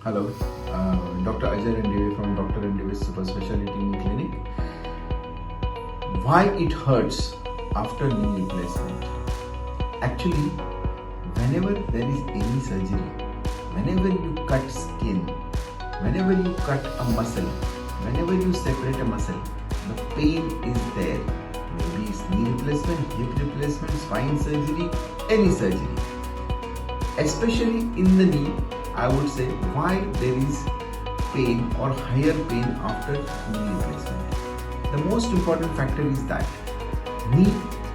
Hello, Dr. Ajay Randive from Dr. Randive's Super Speciality Knee Clinic. Why it hurts after knee replacement? Actually, whenever there is any surgery, whenever you cut skin, whenever you cut a muscle, whenever you separate a muscle, the pain is there. Maybe it's knee replacement, hip replacement, spine surgery, any surgery. Especially in the knee, I would say why there is pain or higher pain after knee replacement. The most important factor is that knee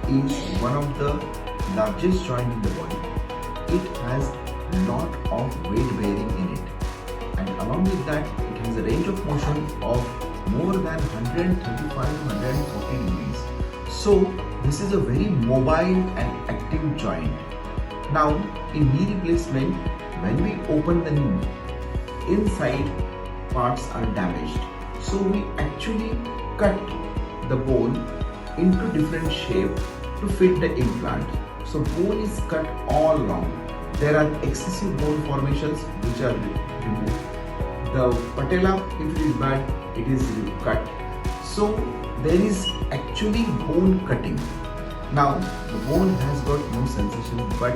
is one of the largest joint in the body. It has a lot of weight bearing in it, and along with that it has a range of motion of more than 135 to 140 degrees. So this is a very mobile and active joint. Now in knee replacement, when we open the knee, inside parts are damaged. So we actually cut the bone into different shape to fit the implant. So bone is cut all along. There are excessive bone formations which are removed. The patella, if it is bad, it is cut. So there is actually bone cutting. Now the bone has got no sensation, but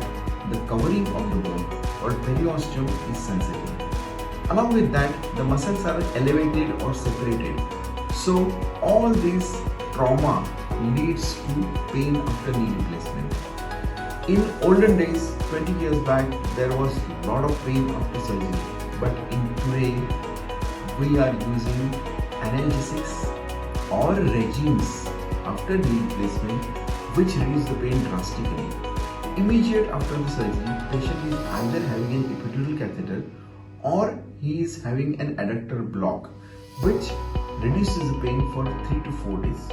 the covering of the bone or periosteum is sensitive. Along with that, the muscles are elevated or separated. So all this trauma leads to pain after knee replacement. In olden days, 20 years back, there was a lot of pain after surgery. But in today, we are using analgesics or regimes after knee replacement which reduce the pain drastically. Immediate after the surgery, patient is either having an epidural catheter or he is having an adductor block, which reduces the pain for 3 to 4 days.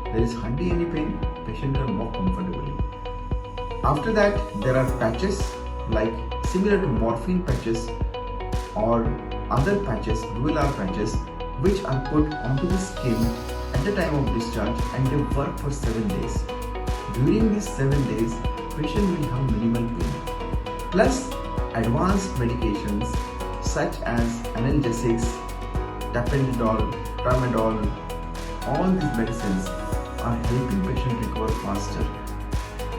There is hardly any pain, patient can walk comfortably. After that, there are patches like similar to morphine patches or other patches, dual patches, which are put onto the skin at the time of discharge and they work for 7 days. During these 7 days, patient will have minimal pain. Plus, advanced medications such as analgesics, tapentadol, tramadol, all these medicines are helping patient recover faster.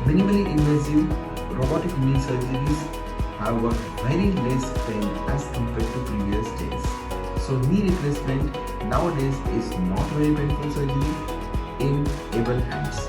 Minimally invasive robotic knee surgeries have got very less pain as compared to previous days. So knee replacement nowadays is not very painful surgery in able hands.